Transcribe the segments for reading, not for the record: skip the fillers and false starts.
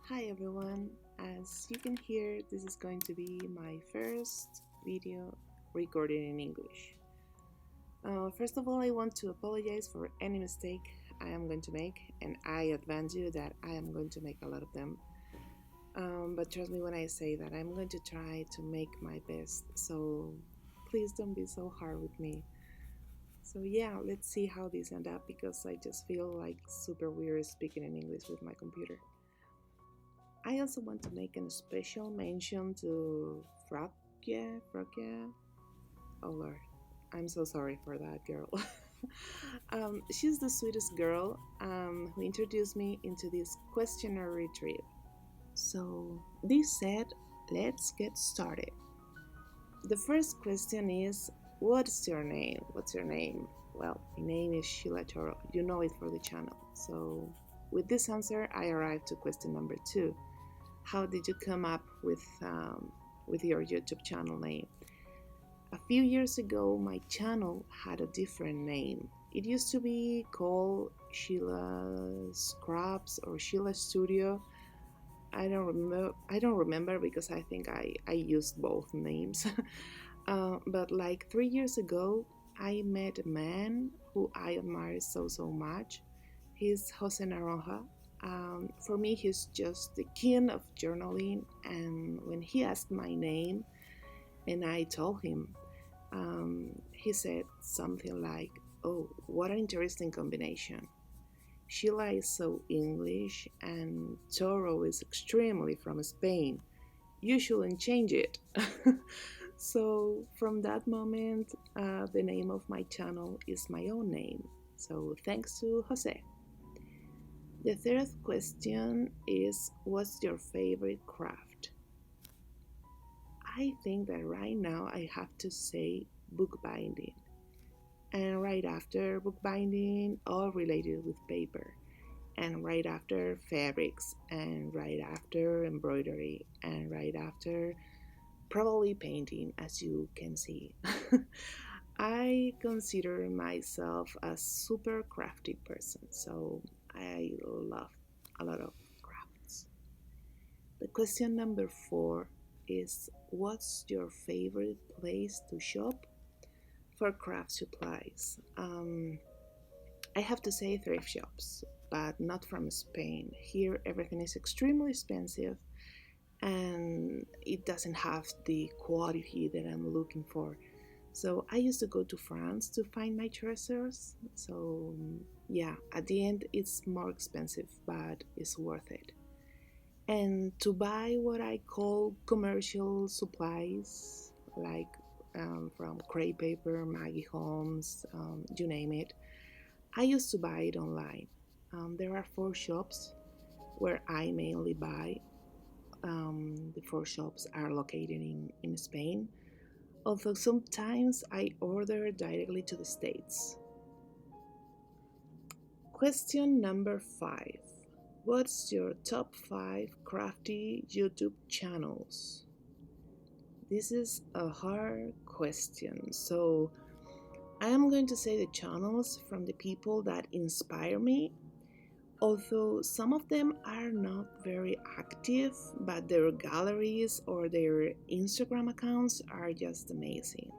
Hi everyone, as you can hear, this is going to be my first video recorded in English. First of all, I want to apologize for any mistake I am going to make, and I advance you that I am going to make a lot of them. But trust me when I say that I'm going to try to make my best, so please don't be so hard with me. So yeah, let's see how this end up because I just feel like super weird speaking in English with my computer. I also want to make a special mention to Frogya. Oh Lord, I'm so sorry for that girl. She's the sweetest girl who introduced me into this questionnaire trip. So, this said, let's get started. The first question is, what's your name? What's your name? Well, my name is Sheila Toro. You know it for the channel. So, with this answer, I arrived to question number 2. How did you come up with your YouTube channel name? A few years ago, my channel had a different name. It used to be called Sheila Scraps or Sheila Studio. I don't remember because I think I used both names. But like 3 years ago, I met a man who I admire so much. He's Jose Naranjo. For me, he's just the king of journaling. And when he asked my name and I told him, he said something like, "Oh, what an interesting combination. Sheila is so English and Toro is extremely from Spain. You shouldn't change it." So from that moment, the name of my channel is my own name. So thanks to Jose. The third question is, what's your favorite craft? I think that right now I have to say bookbinding. And right after bookbinding, all related with paper. And right after fabrics. And right after embroidery. And right after probably painting, as you can see. I consider myself a super crafty person, so I love a lot of crafts. The question number 4 is, what's your favorite place to shop for craft supplies? I have to say thrift shops, but not from Spain. Here everything is extremely expensive and it doesn't have the quality that I'm looking for. So I used to go to France to find my treasures. So yeah, at the end it's more expensive, but it's worth it. And to buy what I call commercial supplies, like from crepe paper, Maggie Holmes, you name it, I used to buy it online. There are 4 shops where I mainly buy. The 4 shops are located in Spain, although sometimes I order directly to the States. Question number 5. What's your top 5 crafty YouTube channels? This is a hard question, so I am going to say the channels from the people that inspire me, although some of them are not very active, but their galleries or their Instagram accounts are just amazing.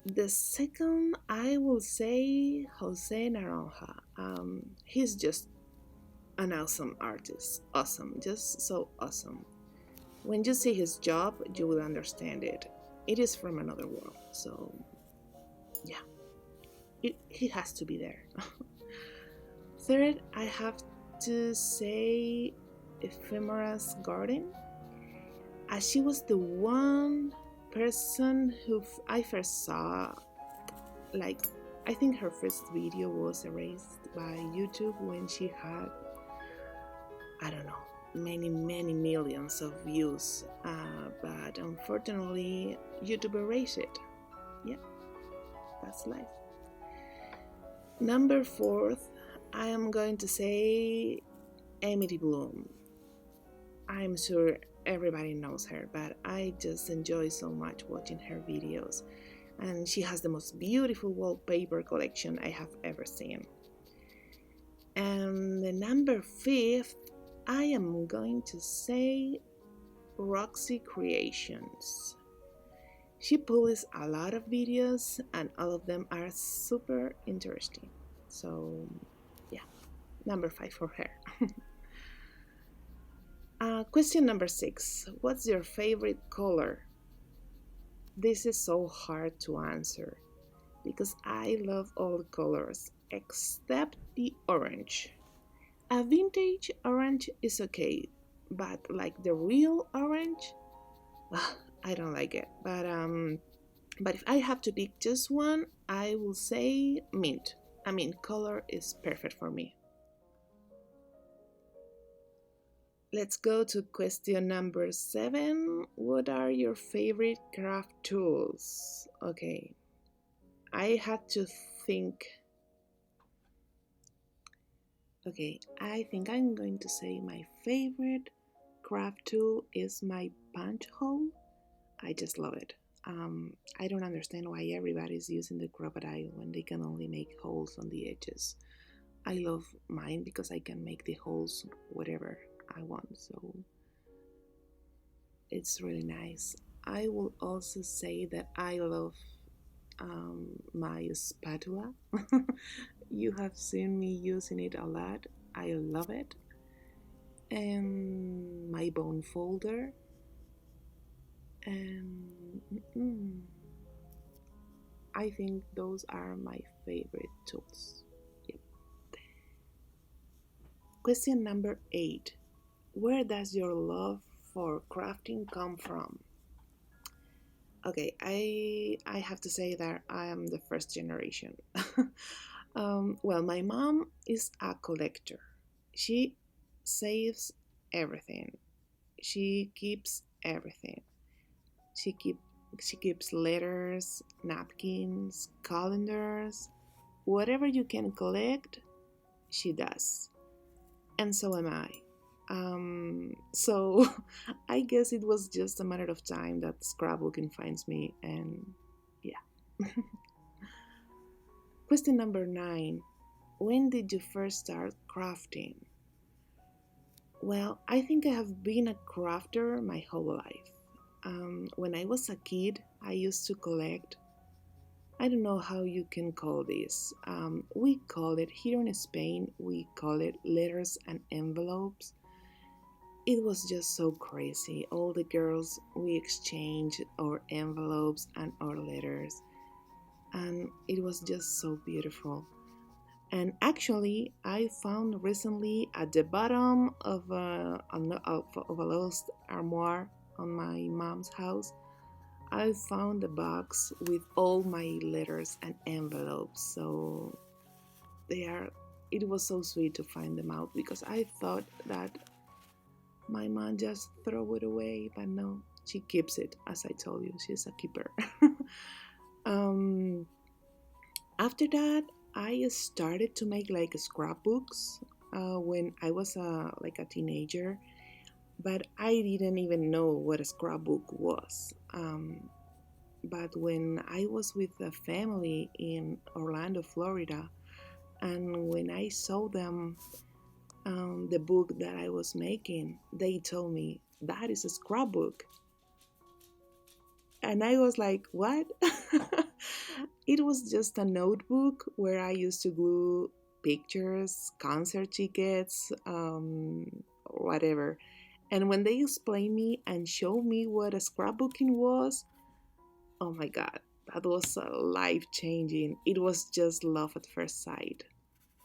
The second, I will say Jose Naranjo. He's just an awesome artist. Awesome, just so awesome. When you see his job, you will understand it. It is from another world, so yeah, he has to be there. Third, I have to say Ephemera's Garden, as she was the one person who I first saw. Like, I think her first video was erased by YouTube when she had, I don't know, many millions of views, but unfortunately YouTube erased it. Yeah, that's life. Number 4, I am going to say Emily Bloom. I'm sure everybody knows her, but I just enjoy so much watching her videos, and she has the most beautiful wallpaper collection I have ever seen. And the number 5, I am going to say Roxy Creations. She publishes a lot of videos and all of them are super interesting. So, yeah, number 5 for her. Question number 6. What's your favorite color? This is so hard to answer because I love all the colors except the orange. A vintage orange is okay, but like the real orange, I don't like it. But if I have to pick just one, I will say mint. I mean, color is perfect for me. Let's go to question number 7. What are your favorite craft tools? Okay, I had to think. Okay, I think I'm going to say my favorite craft tool is my punch hole. I just love it. I don't understand why everybody's using the crocodile when they can only make holes on the edges. I love mine because I can make the holes whatever I want, so it's really nice. I will also say that I love my spatula. You have seen me using it a lot. I love it. And my bone folder. And I think those are my favorite tools. Yep. Question number 8. Where does your love for crafting come from? Okay, I have to say that I am the first generation. Well, my mom is a collector. She saves everything. She keeps everything. She keep she keeps letters, napkins, calendars, whatever you can collect, she does. And so am I. So I guess it was just a matter of time that scrapbooking finds me, and yeah. Question number 9. When did you first start crafting? Well, I think I have been a crafter my whole life. When I was a kid, I used to collect. I don't know how you can call this. We call it here in Spain, we call it letters and envelopes. It was just so crazy. All the girls, we exchanged our envelopes and our letters, and it was just so beautiful. And actually, I found recently at the bottom of a lost armoire on my mom's house, I found a box with all my letters and envelopes. So they are. It was so sweet to find them out because I thought that my mom just throw it away, but no, she keeps it. As I told you, she's a keeper. um, After that, I started to make like scrapbooks when I was like a teenager, but I didn't even know what a scrapbook was. But when I was with a family in Orlando, Florida, and when I saw them the book that I was making, they told me that is a scrapbook. And I was like, what? It was just a notebook where I used to glue pictures, concert tickets, whatever. And when they explained me and showed me what a scrapbooking was, oh my god, that was life changing. It was just love at first sight.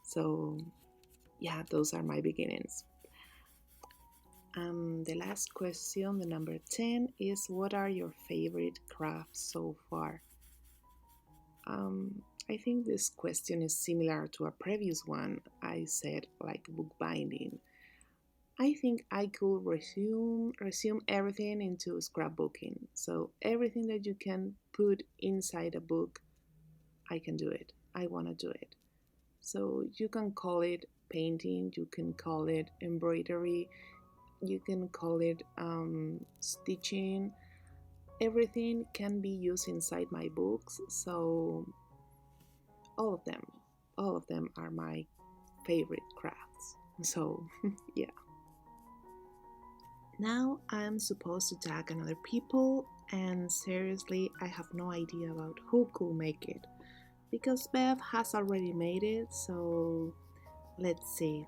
So, yeah, those are my beginnings. The last question, the number 10, is what are your favorite crafts so far? I think this question is similar to a previous one I said, like bookbinding. I think I could resume everything into scrapbooking. So everything that you can put inside a book, I can do it. I want to do it. So you can call it painting, you can call it embroidery, you can call it stitching. Everything can be used inside my books. So all of them are my favorite crafts. So yeah. Now I'm supposed to tag another people, and seriously, I have no idea about who could make it because Bev has already made it, so let's see.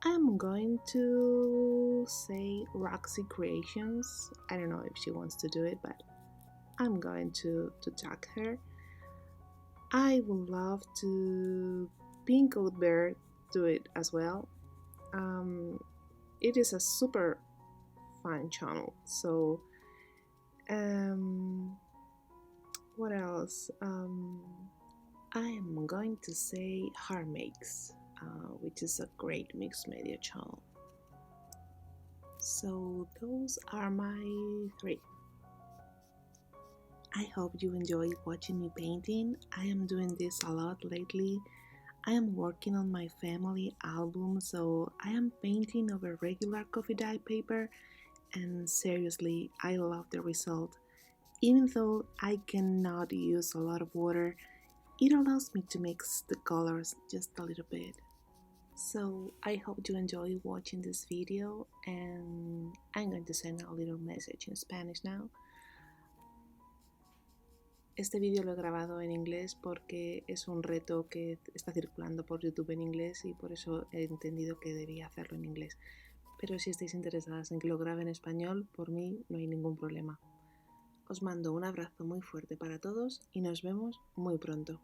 I'm going to say Roxy Creations. I don't know if she wants to do it, but I'm going to tag her. I would love to Pink Out Bear do it as well. Um, it is a super fun channel. So, um, what else? I am going to say Heart Makes, which is a great mixed media channel. So those are my three. I hope you enjoyed watching me painting. I am doing this a lot lately. I am working on my family album, so I am painting over regular coffee dye paper, and seriously, I love the result. Even though I cannot use a lot of water, it allows me to mix the colors just a little bit. So I hope you enjoy watching this video, and I'm going to send a little message in Spanish now. Este vídeo lo he grabado en inglés porque es un reto que está circulando por YouTube en inglés y por eso he entendido que debía hacerlo en inglés. Pero si estáis interesadas en que lo grabe en español, por mí no hay ningún problema. Os mando un abrazo muy fuerte para todos y nos vemos muy pronto.